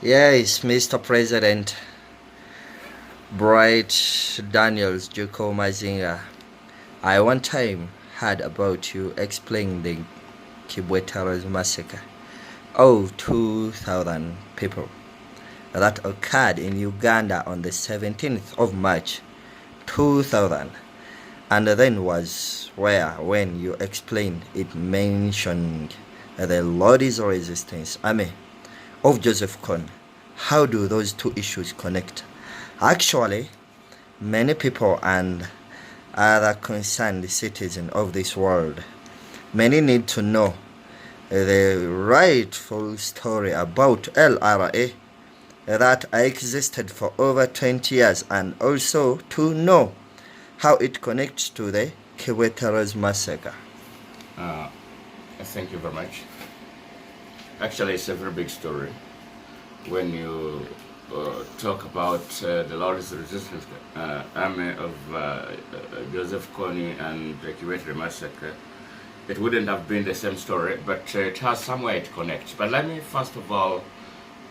Yes, Mr. President, Bright Daniels, Juuko Mazinga. I one time heard about you explaining the Kibweta's massacre. Oh, 2,000 people. That occurred in Uganda on the 17th of March, 2000. And then was where, when you explained, it mentioned the Lord's Resistance Army of Joseph Kony. How do those two issues connect? Actually, many people and other concerned citizens of this world, many need to know the rightful story about LRA that existed for over 20 years, and also to know how it connects to the Kibweta's massacre. Thank you very much. Actually, it's a very big story. When you talk about the Lord's Resistance Army of Joseph Kony and the Kibweta massacre, it wouldn't have been the same story, but it has somewhere it connects. But let me first of all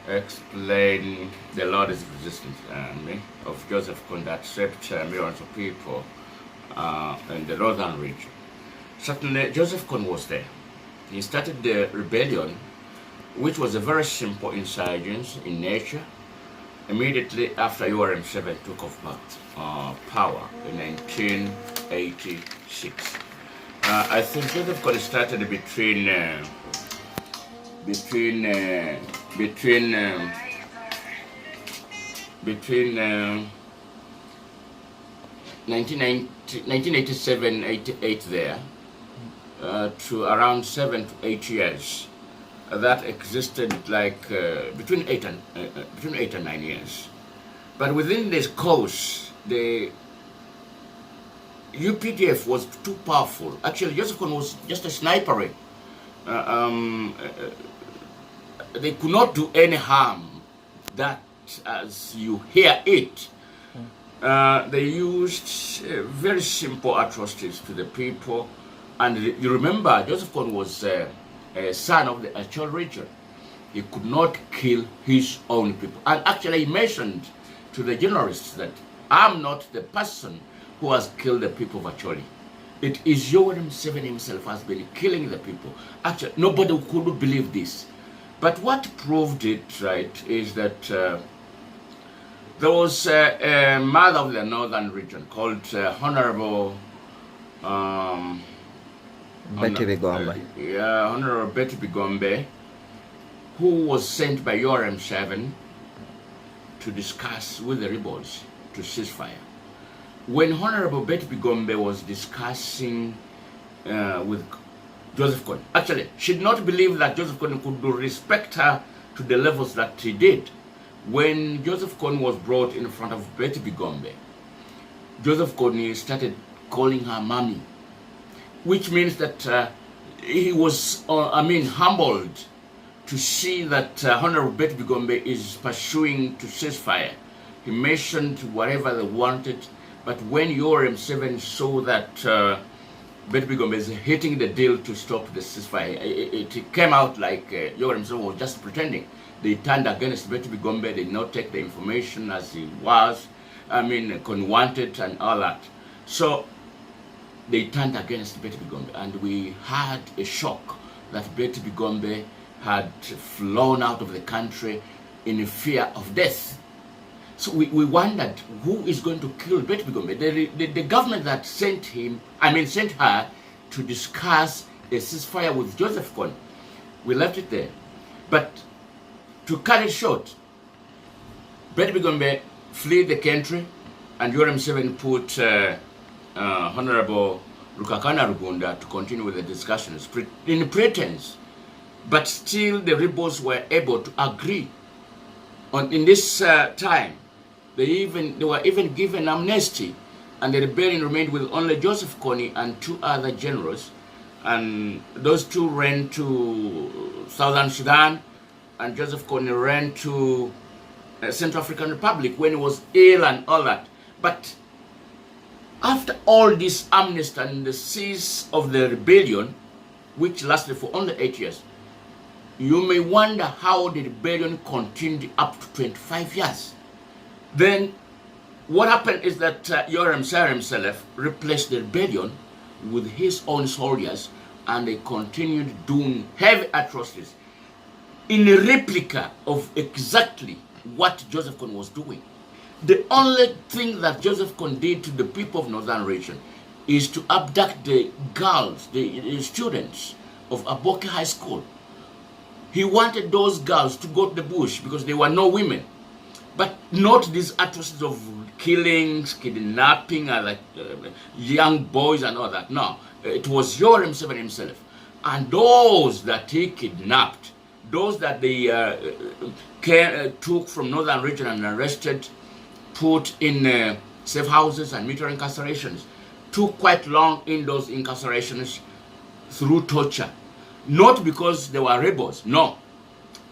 explain the Lord's Resistance Army of Joseph Kony that saved millions of people in the northern region. Certainly, Joseph Kony was there. He started the rebellion, which was a very simple insurgence in nature, immediately after URM-7 took off power in 1986. I think Joseph Kony started between 1987-88 there to around 7 to 8 years. That existed like between 8 and 9 years. But within this course, the UPDF was too powerful. Actually, Joseph Kony was just a sniper. They could not do any harm, that as you hear it. They used very simple atrocities to the people. And you remember, Joseph Kony was a son of the Achol region. He could not kill his own people. And actually he mentioned to the journalists that I'm not the person who has killed the people of Acholi. It is URM-7 himself has been killing the people. Actually, nobody could believe this. But what proved it right is that there was a mother of the northern region called Honorable Betty Bigombe. Honorable Betty Bigombe, who was sent by URM-7 to discuss with the rebels to ceasefire. When Honorable Betty Bigombe was discussing with Joseph Kony, actually, she did not believe that Joseph Kony could respect her to the levels that he did. When Joseph Kony was brought in front of Betty Bigombe, Joseph Kony started calling her mommy, which means that he was, humbled to see that Honorable Betty Bigombe is pursuing to ceasefire. He mentioned whatever they wanted, but when URM-7 saw that Betty Bigombe is hitting the deal to stop the ceasefire, it came out like URM-7 was just pretending. They turned against Betty Bigombe. They did not take the information as it was. Kony wanted and all that. So they turned against Betty Bigombe, and we had a shock that Betty Bigombe had flown out of the country in fear of death. So we wondered who is going to kill Betty Bigombe. The government that sent her to discuss a ceasefire with Joseph Kony. We left it there. But to cut it short, Betty Bigombe fled the country, and URM-7 put Honorable Rukakana Rugunda to continue with the discussions in pretense. But still the rebels were able to agree in this time. They were even given amnesty, and the rebellion remained with only Joseph Kony and 2 other generals, and those 2 ran to Southern Sudan, and Joseph Kony ran to Central African Republic when he was ill and all that. But after all this amnesty and the cease of the rebellion, which lasted for only 8 years, you may wonder how the rebellion continued up to 25 years. Then what happened is that Yoram Sar himself replaced the rebellion with his own soldiers, and they continued doing heavy atrocities in a replica of exactly what Joseph Kony was doing. The only thing that Joseph Kony did to the people of Northern Region is to abduct the girls, the students of Aboke High School. He wanted those girls to go to the bush because there were no women. But not these atrocities of killings, kidnapping, like young boys and all that. No, it was Yoram Museveni himself. And those that he kidnapped, those that they took from Northern Region and arrested, put in safe houses and military incarcerations, took quite long in those incarcerations through torture. Not because they were rebels, no.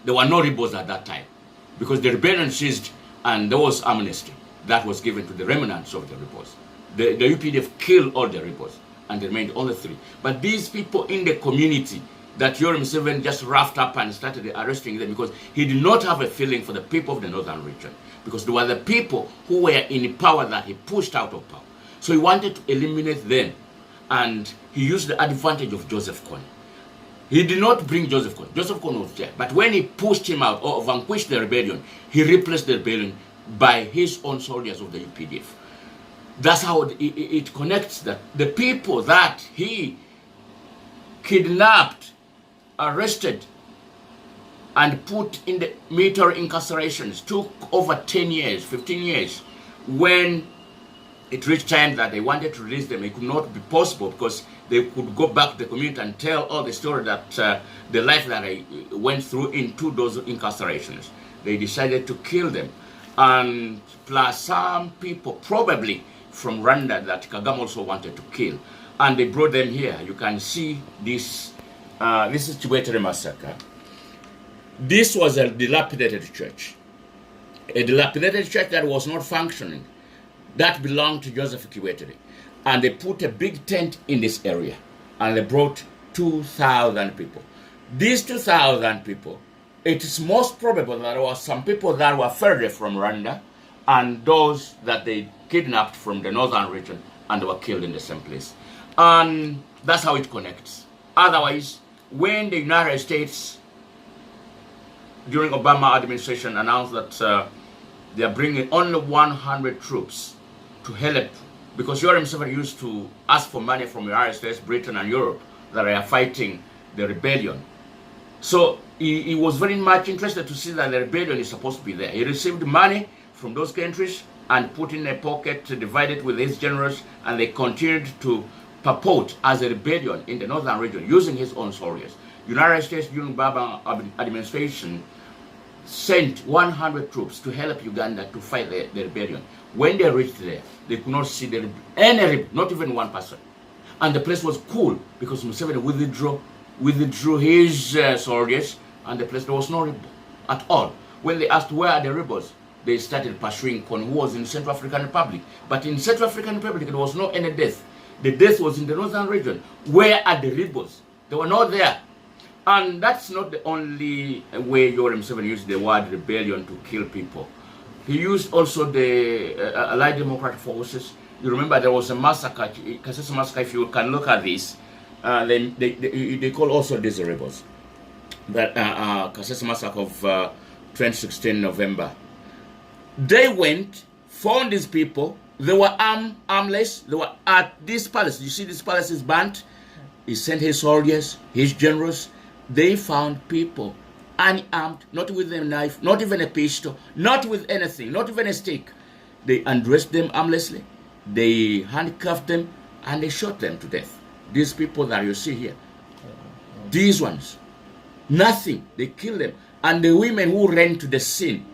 There were no rebels at that time, because the rebellion ceased and there was amnesty that was given to the remnants of the rebels. The UPDF killed all the rebels and there remained only 3. But these people in the community that Yoram Museveni just roughed up and started arresting them, because he did not have a feeling for the people of the Northern Region, because they were the people who were in power that he pushed out of power. So he wanted to eliminate them, and he used the advantage of Joseph Kony. He did not bring Joseph Kony. Joseph Kony was there. But when he pushed him out or vanquished the rebellion, he replaced the rebellion by his own soldiers of the UPDF. That's how it connects, that the people that he kidnapped, arrested, and put in the military incarcerations took over 10 years, 15 years. When it reached time that they wanted to release them, it could not be possible, because they could go back to the community and tell all the story that the life that I went through into those incarcerations. They decided to kill them, and plus some people probably from Rwanda that Kagame also wanted to kill, and they brought them here. You can see this. This is Chiwetere massacre. This was a dilapidated church, that was not functioning, that belonged to Joseph Chiwetere. And they put a big tent in this area, and they brought 2,000 people. These 2,000 people, it is most probable that there were some people that were further from Rwanda, and those that they kidnapped from the Northern Region, and they were killed in the same place. And that's how it connects. Otherwise, when the United States, during Obama administration, announced that they are bringing only 100 troops to help, because Yoram Museveni used to ask for money from the United States, Britain, and Europe that are fighting the rebellion. So he was very much interested to see that the rebellion is supposed to be there. He received money from those countries and put in a pocket to divide it with his generals, and they continued to purport as a rebellion in the Northern Region using his own soldiers. United States during Obama administration sent 100 troops to help Uganda to fight the rebellion. When they reached there, they could not see any, not even one person. And the place was cool, because Museveni withdrew his soldiers, and the place, there was no rebel at all. When they asked where are the rebels, they started pursuing Kony, who was in Central African Republic. But in Central African Republic, there was no any death. The death was in the Northern Region. Where are the rebels? They were not there. And that's not the only way Yoram Museveni used the word rebellion to kill people. He used also the Allied Democratic Forces. You remember there was a massacre, Kasese massacre. If you can look at this, they call also these rebels. That Kasese massacre of 2016 November. They went, found these people. They were armless. They were at this palace. You see, this palace is burnt. He sent his soldiers, his generals. They found people unarmed, not with a knife, not even a pistol, not with anything, not even a stick. They undressed them armlessly. They handcuffed them, and they shot them to death. These people that you see here, these ones, nothing. They killed them. And the women who ran to the scene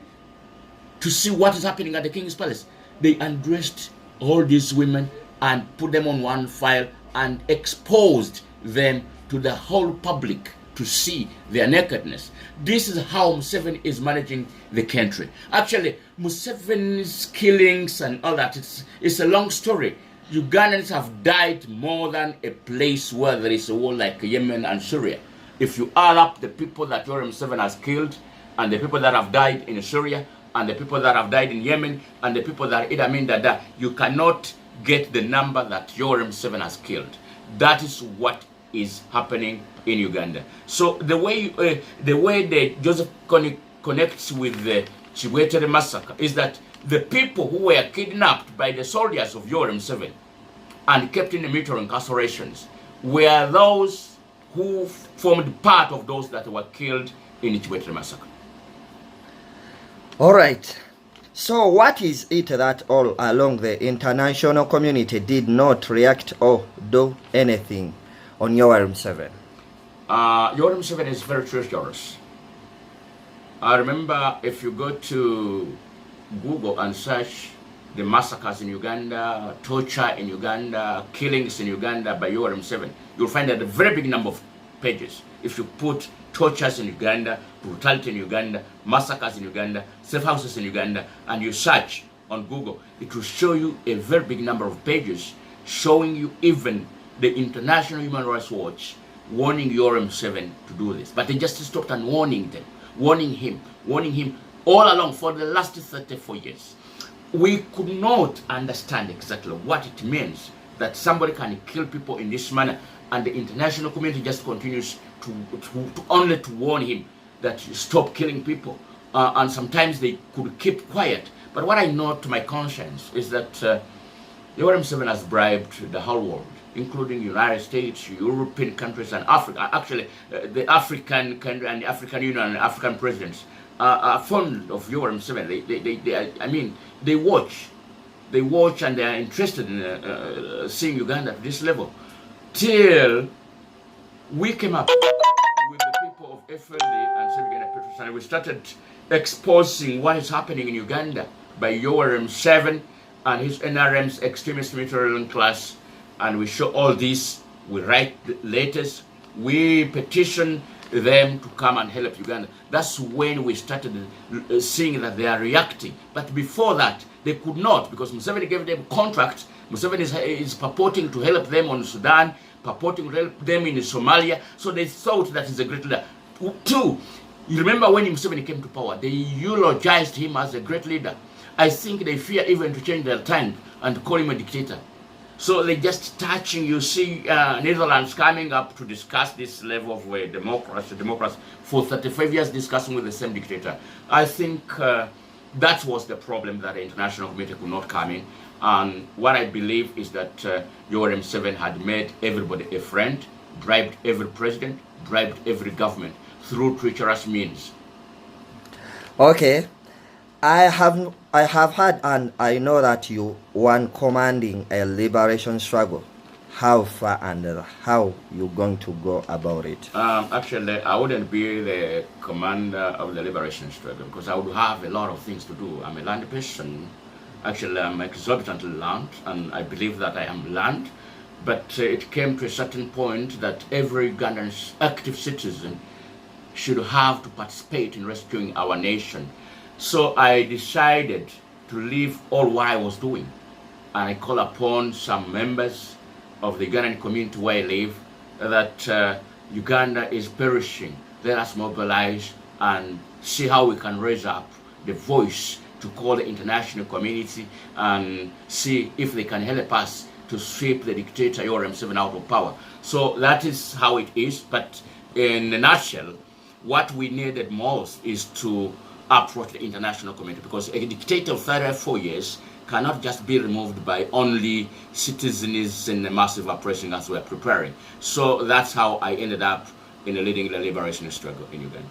to see what is happening at the king's palace, they undressed all these women and put them on one file and exposed them to the whole public to see their nakedness. This is how Museveni is managing the country. Actually, Museveni's killings and all that, it's a long story. Ugandans have died more than a place where there is a war like Yemen and Syria. If you add up the people that Yoweri Museveni has killed, and the people that have died in Syria, and the people that have died in Yemen, and the people that Idi Amin Dada, you cannot get the number that Yoweri Museveni has killed. That is what is happening in Uganda. So the way the Joseph Kony connects with the Chiwetere massacre is that the people who were kidnapped by the soldiers of Yoweri Museveni and kept in the military incarcerations were those who formed part of those that were killed in the Chiwetere massacre. All right. So what is it that all along the international community did not react or do anything on Yoweri Museveni? Yoweri Museveni is very treacherous. I remember, if you go to Google and search the massacres in Uganda, torture in Uganda, killings in Uganda by Yoweri Museveni, you'll find that a very big number of pages. If you put tortures in Uganda, brutality in Uganda, massacres in Uganda, safe houses in Uganda, and you search on Google, it will show you a very big number of pages showing you even the International Human Rights Watch warning Yoweri Museveni to do this. But they just stopped and warning him all along for the last 34 years. We could not understand exactly what it means that somebody can kill people in this manner, and the international community just continues to only to warn him that stop killing people. And sometimes they could keep quiet. But what I know to my conscience is that Yoweri Museveni has bribed the whole world, including United States, European countries, and Africa. Actually, the African country and the African Union and African presidents are fond of Yoweri Museveni. They watch and they are interested in seeing Uganda at this level. Till we came up with the people of FLD and Uganda Petrus, and we started exposing what is happening in Uganda by Yoweri Museveni and his NRM's extremist military class. And we show all this, we write letters, we petition them to come and help Uganda. That's when we started seeing that they are reacting. But before that, they could not, because Museveni gave them contracts. Museveni is purporting to help them on Sudan, purporting to help them in Somalia. So they thought that is a great leader. Two, you remember when Museveni came to power, they eulogized him as a great leader. I think they fear even to change their tongue and call him a dictator. So they just touching, you see Netherlands coming up to discuss this level of democracy for 35 years discussing with the same dictator. I think that was the problem, that the international community could not come in. And what I believe is that Yoweri Museveni had made everybody a friend, bribed every president, bribed every government through treacherous means. Okay. I have had, and I know that you want commanding a liberation struggle. How far and how you going to go about it? Actually, I wouldn't be the commander of the liberation struggle because I would have a lot of things to do. I'm a land person. Actually, I'm exorbitantly land, and I believe that I am land. But it came to a certain point that every Ugandan active citizen should have to participate in rescuing our nation. So I decided to leave all what I was doing, and I call upon some members of the Ugandan community where I live that Uganda is perishing. Let us mobilize and see how we can raise up the voice to call the international community and see if they can help us to sweep the dictator Yoweri Museveni out of power. So that is how it is. But in a nutshell, what we needed most is to approach the international community, because a dictator of 34 years cannot just be removed by only citizens in a massive oppression as we're preparing. So that's how I ended up in leading the liberation struggle in Uganda.